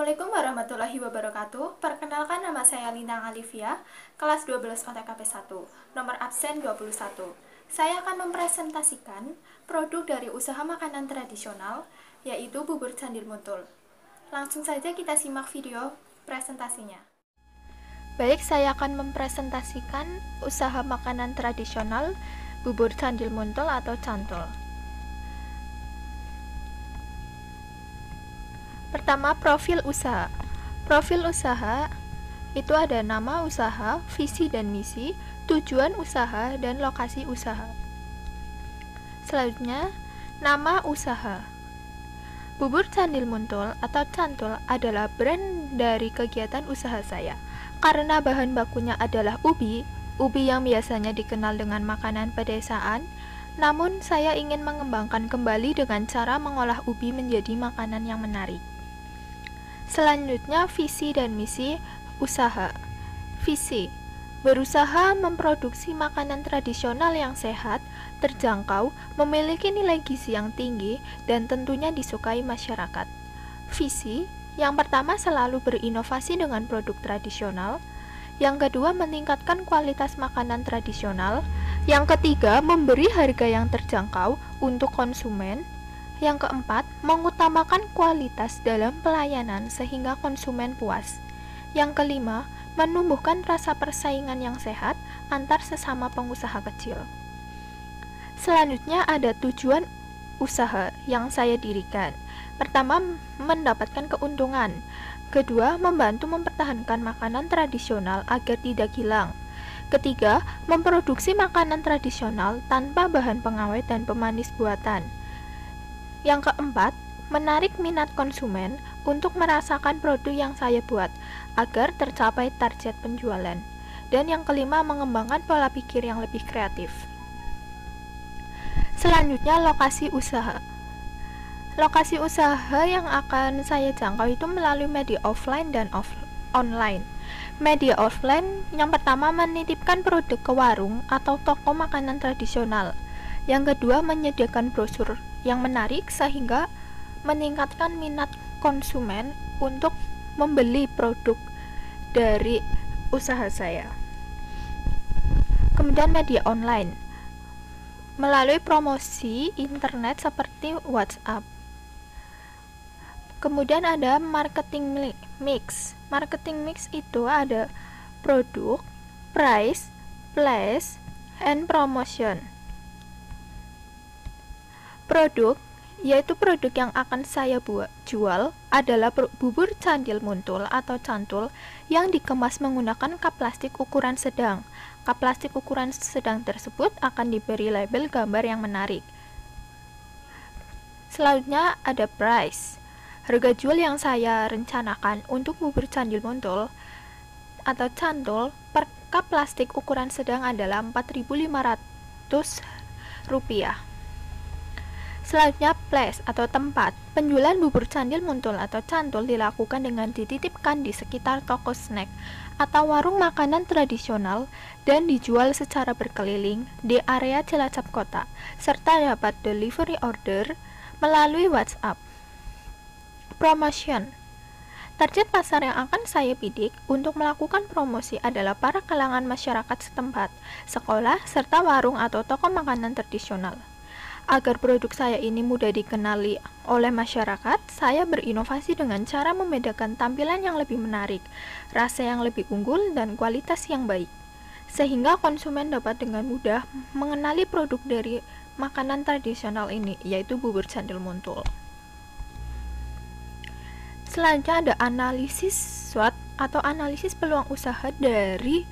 Assalamualaikum warahmatullahi wabarakatuh. Perkenalkan, nama saya Lintang Alivia, kelas 12 OTKP 1, nomor absen 21. Saya akan mempresentasikan produk dari usaha makanan tradisional, yaitu bubur candil muntul. Langsung saja kita simak video presentasinya. Baik, saya akan mempresentasikan usaha makanan tradisional bubur candil muntul atau cantol. Pertama, profil usaha. Profil usaha itu ada nama usaha, visi dan misi, tujuan usaha, dan lokasi usaha. Selanjutnya, nama usaha. Bubur candil muntul atau cantol adalah brand dari kegiatan usaha saya. Karena bahan bakunya adalah ubi yang biasanya dikenal dengan makanan pedesaan, namun saya ingin mengembangkan kembali dengan cara mengolah ubi menjadi makanan yang menarik. Selanjutnya, visi dan misi usaha. Visi: berusaha memproduksi makanan tradisional yang sehat, terjangkau, memiliki nilai gizi yang tinggi, dan tentunya disukai masyarakat. Visi: yang pertama, selalu berinovasi dengan produk tradisional. Yang kedua, meningkatkan kualitas makanan tradisional. Yang ketiga, memberi harga yang terjangkau untuk konsumen. Yang keempat, mengutamakan kualitas dalam pelayanan sehingga konsumen puas. Yang kelima, menumbuhkan rasa persaingan yang sehat antar sesama pengusaha kecil. Selanjutnya ada tujuan usaha yang saya dirikan. Pertama, mendapatkan keuntungan. Kedua, membantu mempertahankan makanan tradisional agar tidak hilang. Ketiga, memproduksi makanan tradisional tanpa bahan pengawet dan pemanis buatan. Yang keempat, menarik minat konsumen untuk merasakan produk yang saya buat agar tercapai target penjualan. Dan yang kelima, mengembangkan pola pikir yang lebih kreatif. Selanjutnya, lokasi usaha. Lokasi usaha yang akan saya jangkau itu melalui media offline dan online. Media offline yang pertama, menitipkan produk ke warung atau toko makanan tradisional. Yang kedua, menyediakan brosur yang menarik sehingga meningkatkan minat konsumen untuk membeli produk dari usaha saya. Kemudian media online melalui promosi internet seperti WhatsApp. Kemudian ada marketing mix. Marketing mix itu ada produk, price, place, and promotion. Produk, yaitu produk yang akan saya jual adalah bubur candil muntul atau cantul yang dikemas menggunakan cup plastik ukuran sedang. Cup plastik ukuran sedang tersebut akan diberi label gambar yang menarik. Selanjutnya ada price. Harga jual yang saya rencanakan untuk bubur candil muntul atau cantul per cup plastik ukuran sedang adalah Rp4.500. Selanjutnya, place atau tempat. Penjualan bubur candil muntul atau cantul dilakukan dengan dititipkan di sekitar toko snack atau warung makanan tradisional dan dijual secara berkeliling di area Cilacap Kota, serta dapat delivery order melalui WhatsApp. Promotion. Target pasar yang akan saya bidik untuk melakukan promosi adalah para kalangan masyarakat setempat, sekolah, serta warung atau toko makanan tradisional. Agar produk saya ini mudah dikenali oleh masyarakat, saya berinovasi dengan cara membedakan tampilan yang lebih menarik, rasa yang lebih unggul, dan kualitas yang baik, sehingga konsumen dapat dengan mudah mengenali produk dari makanan tradisional ini, yaitu bubur candil muntul. Selanjutnya ada analisis SWOT atau analisis peluang usaha dari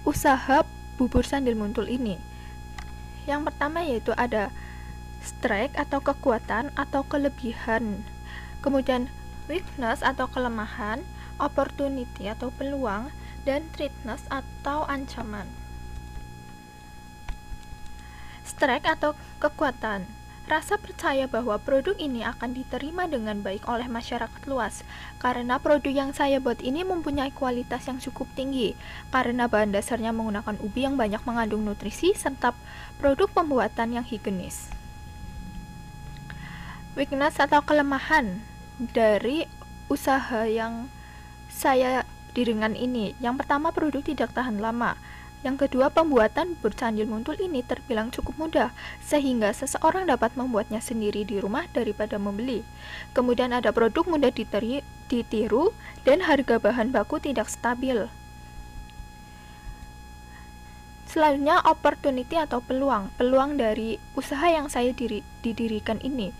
usaha bubur candil muntul ini. Yang pertama yaitu ada strength atau kekuatan atau kelebihan, kemudian weakness atau kelemahan, opportunity atau peluang, dan threatness atau ancaman. Strength atau kekuatan, rasa percaya bahwa produk ini akan diterima dengan baik oleh masyarakat luas karena produk yang saya buat ini mempunyai kualitas yang cukup tinggi karena bahan dasarnya menggunakan ubi yang banyak mengandung nutrisi serta produk pembuatan yang higienis. Weakness atau kelemahan dari usaha yang saya dirikan ini. Yang pertama, produk tidak tahan lama. Yang kedua, pembuatan bubur candil muntul ini terbilang cukup mudah, sehingga seseorang dapat membuatnya sendiri di rumah daripada membeli. Kemudian ada produk mudah ditiru, dan harga bahan baku tidak stabil. Selanjutnya, opportunity atau peluang dari usaha yang saya didirikan ini.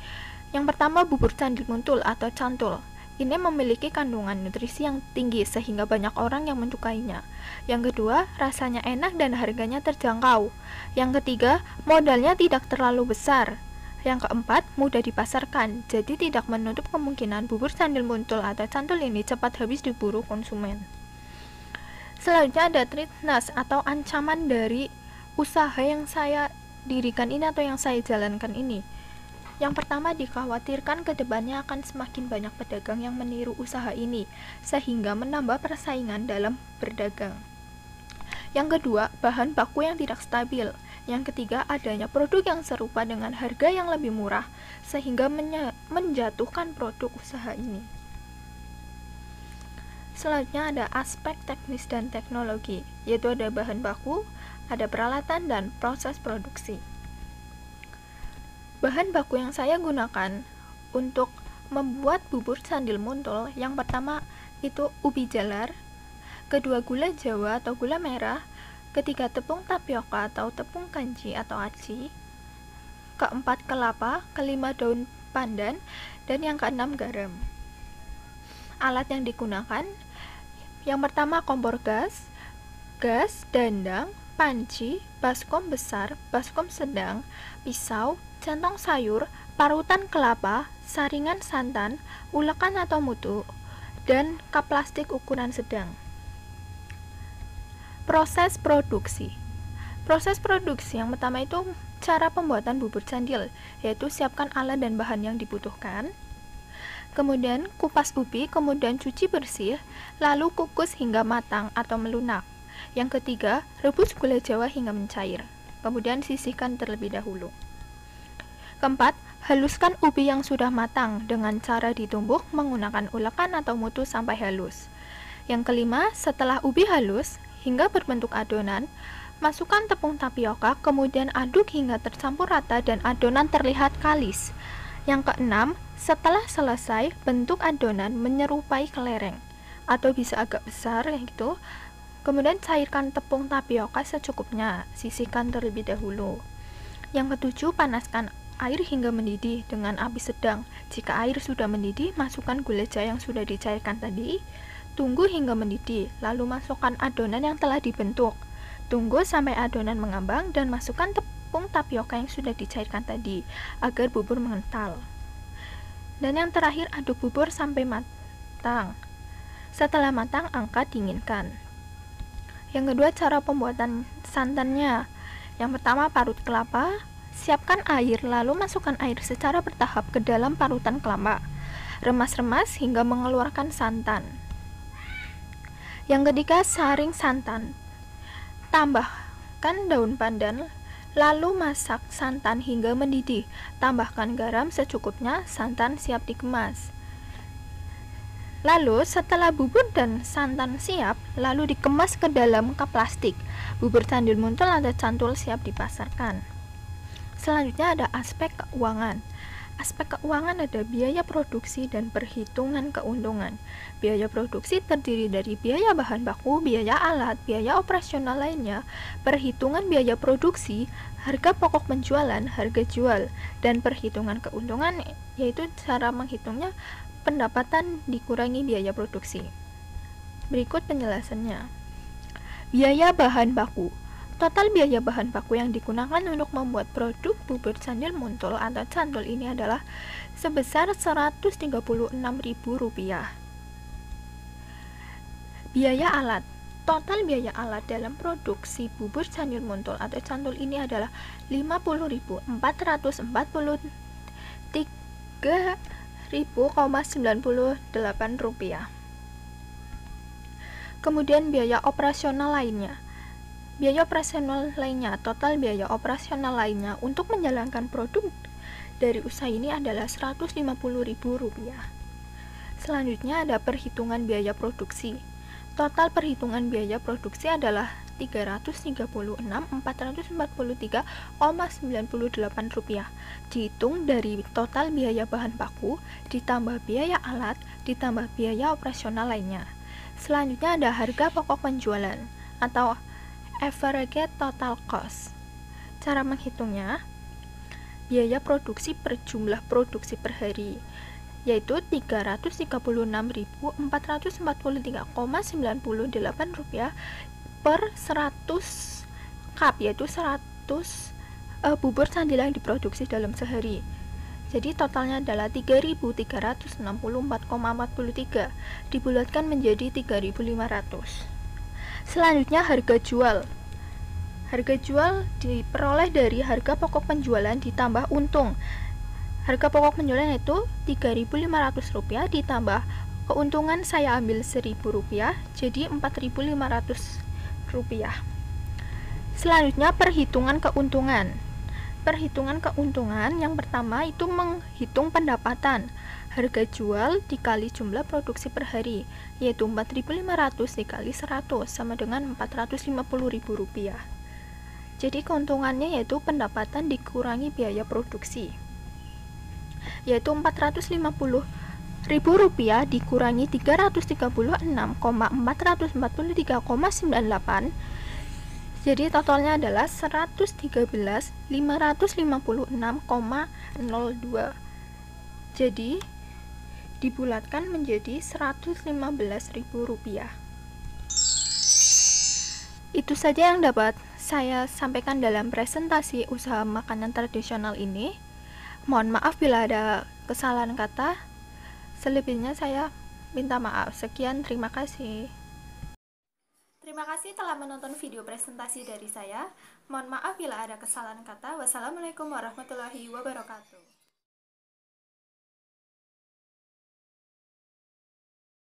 Yang pertama, bubur candil muntul atau cantul. Ini memiliki kandungan nutrisi yang tinggi sehingga banyak orang yang menyukainya. Yang kedua, rasanya enak dan harganya terjangkau. Yang ketiga, modalnya tidak terlalu besar. Yang keempat, mudah dipasarkan, jadi tidak menutup kemungkinan bubur candil muntul atau cantul ini cepat habis diburu konsumen. Selanjutnya ada threats atau ancaman dari usaha yang saya dirikan ini atau yang saya jalankan ini. Yang pertama, dikhawatirkan kedepannya akan semakin banyak pedagang yang meniru usaha ini, sehingga menambah persaingan dalam berdagang. Yang kedua, bahan baku yang tidak stabil. Yang ketiga, adanya produk yang serupa dengan harga yang lebih murah, sehingga menjatuhkan produk usaha ini. Selanjutnya ada aspek teknis dan teknologi, yaitu ada bahan baku, ada peralatan, dan proses produksi. Bahan baku yang saya gunakan untuk membuat bubur candil muntul, yang pertama itu ubi jalar, kedua gula jawa atau gula merah, ketiga tepung tapioka atau tepung kanji atau aci, keempat kelapa, kelima daun pandan, dan yang keenam garam. Alat yang digunakan, yang pertama kompor gas, dandang, panci, baskom besar, baskom sedang, pisau, centong sayur, parutan kelapa, saringan santan, ulekan atau mutu, dan kap plastik ukuran sedang. Proses produksi. Proses produksi yang pertama itu cara pembuatan bubur candil, yaitu siapkan alat dan bahan yang dibutuhkan. Kemudian kupas ubi, kemudian cuci bersih, lalu kukus hingga matang atau melunak. Yang ketiga, rebus gula jawa hingga mencair. Kemudian sisihkan terlebih dahulu. Keempat, haluskan ubi yang sudah matang dengan cara ditumbuk menggunakan ulekan atau mutu sampai halus. Yang kelima, setelah ubi halus hingga berbentuk adonan, masukkan tepung tapioka, kemudian aduk hingga tercampur rata dan adonan terlihat kalis. Yang keenam, setelah selesai, bentuk adonan menyerupai kelereng atau bisa agak besar gitu. Kemudian cairkan tepung tapioka secukupnya, sisihkan terlebih dahulu. Yang ketujuh, panaskan air hingga mendidih dengan api sedang. Jika air sudah mendidih, masukkan gula jawa yang sudah dicairkan tadi. Tunggu hingga mendidih, lalu masukkan adonan yang telah dibentuk. Tunggu sampai adonan mengambang dan masukkan tepung tapioka yang sudah dicairkan tadi agar bubur mengental. Dan yang terakhir, aduk bubur sampai matang. Setelah matang, angkat, dinginkan. Yang kedua, cara pembuatan santannya. Yang pertama, parut kelapa. Siapkan air, lalu masukkan air secara bertahap ke dalam parutan kelapa. Remas-remas hingga mengeluarkan santan. Yang ketiga, saring santan. Tambahkan daun pandan, lalu masak santan hingga mendidih. Tambahkan garam secukupnya, santan siap dikemas. Lalu setelah bubur dan santan siap, lalu dikemas ke dalam kap plastik. Bubur candil muntul atau cantul siap dipasarkan. Selanjutnya ada aspek keuangan. Aspek keuangan ada biaya produksi dan perhitungan keuntungan. Biaya produksi terdiri dari biaya bahan baku, biaya alat, biaya operasional lainnya, perhitungan biaya produksi, harga pokok penjualan, harga jual, dan perhitungan keuntungan, yaitu cara menghitungnya pendapatan dikurangi biaya produksi. Berikut penjelasannya. Biaya bahan baku. Total biaya bahan baku yang digunakan untuk membuat produk bubur candil muntul atau cantul ini adalah sebesar Rp136.000. Biaya alat. Total biaya alat dalam produksi bubur candil muntul atau cantul ini adalah Rp50.443.98. Kemudian biaya operasional lainnya. Biaya operasional lainnya, total biaya operasional lainnya untuk menjalankan produk dari usaha ini adalah Rp150.000. Selanjutnya ada perhitungan biaya produksi. Total perhitungan biaya produksi adalah Rp336.443,98 dihitung dari total biaya bahan baku ditambah biaya alat ditambah biaya operasional lainnya. Selanjutnya ada harga pokok penjualan atau average total cost. Cara menghitungnya, biaya produksi per jumlah produksi per hari, yaitu Rp336.443,98 per 100 cup, yaitu 100 bubur candil yang diproduksi dalam sehari. Jadi totalnya adalah 3.364,43 dibulatkan menjadi 3.500. Selanjutnya harga jual. Harga jual diperoleh dari harga pokok penjualan ditambah untung. Harga pokok penjualan itu Rp3.500 ditambah keuntungan saya ambil Rp1.000, jadi Rp4.500. Selanjutnya perhitungan keuntungan. Perhitungan keuntungan yang pertama itu menghitung pendapatan. Harga jual dikali jumlah produksi per hari, yaitu Rp4.500 dikali 100 sama dengan Rp450.000. Jadi keuntungannya yaitu pendapatan dikurangi biaya produksi, yaitu Rp450.000 dikurangi 336,443,98, jadi totalnya adalah 113.556,02. Jadi dibulatkan menjadi Rp115.000. Itu saja yang dapat saya sampaikan dalam presentasi usaha makanan tradisional ini. Mohon maaf bila ada kesalahan kata. Selebihnya saya minta maaf. Sekian, terima kasih. Terima kasih telah menonton video presentasi dari saya. Mohon maaf bila ada kesalahan kata. Wassalamualaikum warahmatullahi wabarakatuh.